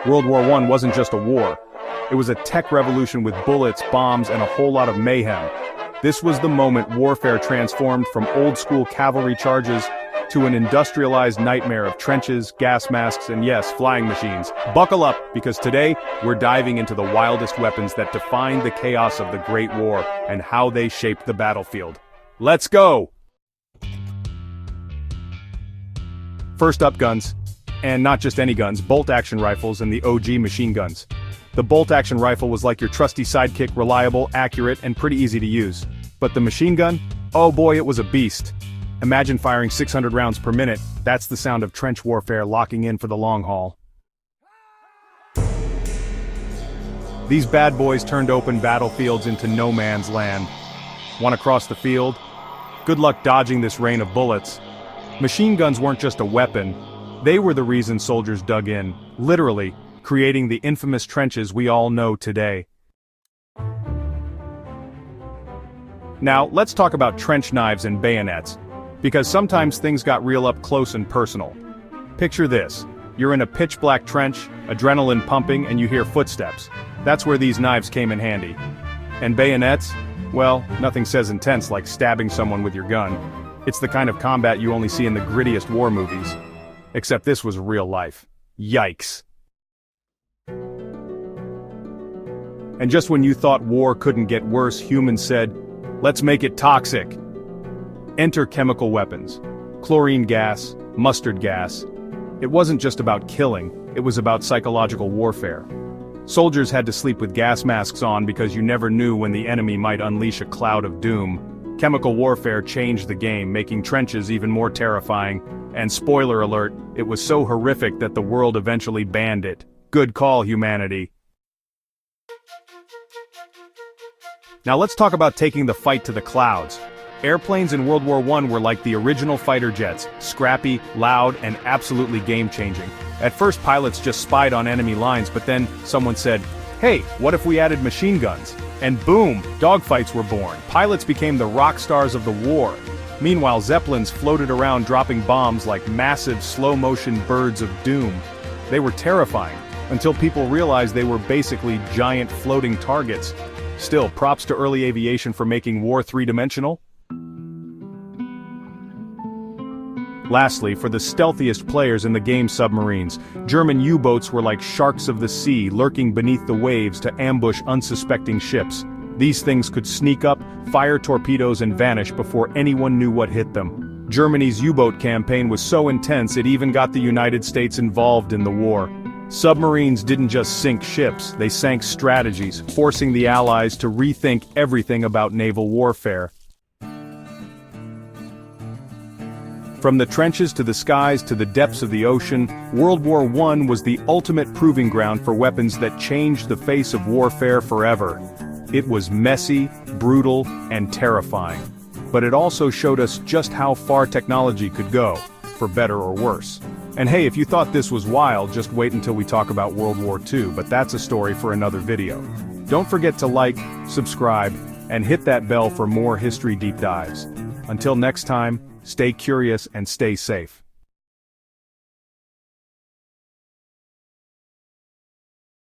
World War I wasn't just a war. It was a tech revolution with bullets, bombs, and a whole lot of mayhem. This was the moment warfare transformed from old-school cavalry charges to an industrialized nightmare of trenches, gas masks, and yes, flying machines. Buckle up, because today, we're diving into the wildest weapons that defined the chaos of the Great War and how they shaped the battlefield. Let's go! First up, guns. And not just any guns, bolt-action rifles and the OG machine guns. The bolt-action rifle was like your trusty sidekick, reliable, accurate, and pretty easy to use. But the machine gun? Oh boy, it was a beast. Imagine firing 600 rounds per minute. That's the sound of trench warfare locking in for the long haul. These bad boys turned open battlefields into no man's land. Want to cross the field? Good luck dodging this rain of bullets. Machine guns weren't just a weapon. They were the reason soldiers dug in, literally, creating the infamous trenches we all know today. Now, let's talk about trench knives and bayonets, because sometimes things got real up close and personal. Picture this. You're in a pitch-black trench, adrenaline pumping, and you hear footsteps. That's where these knives came in handy. And bayonets? Well, nothing says intense like stabbing someone with your gun. It's the kind of combat you only see in the grittiest war movies. Except this was real life. Yikes. And just when you thought war couldn't get worse, humans said, "Let's make it toxic." Enter chemical weapons. Chlorine gas, mustard gas. It wasn't just about killing, it was about psychological warfare. Soldiers had to sleep with gas masks on because you never knew when the enemy might unleash a cloud of doom. Chemical warfare changed the game, making trenches even more terrifying. And spoiler alert, it was so horrific that the world eventually banned it. Good call, humanity. Now let's talk about taking the fight to the clouds. Airplanes in World War I were like the original fighter jets, scrappy, loud, and absolutely game-changing. At first pilots just spied on enemy lines, but then someone said, "Hey, what if we added machine guns?" And boom, dogfights were born. Pilots became the rock stars of the war. Meanwhile, Zeppelins floated around dropping bombs like massive slow-motion birds of doom. They were terrifying, until people realized they were basically giant floating targets. Still, props to early aviation for making war three-dimensional. Lastly, for the stealthiest players in the game, submarines. German U-boats were like sharks of the sea, lurking beneath the waves to ambush unsuspecting ships. These things could sneak up, fire torpedoes and vanish before anyone knew what hit them. Germany's U-boat campaign was so intense it even got the United States involved in the war. Submarines didn't just sink ships, they sank strategies, forcing the Allies to rethink everything about naval warfare. From the trenches to the skies to the depths of the ocean, World War I was the ultimate proving ground for weapons that changed the face of warfare forever. It was messy, brutal, and terrifying. But it also showed us just how far technology could go, for better or worse. And hey, if you thought this was wild, just wait until we talk about World War II, but that's a story for another video. Don't forget to like, subscribe, and hit that bell for more history deep dives. Until next time, stay curious and stay safe.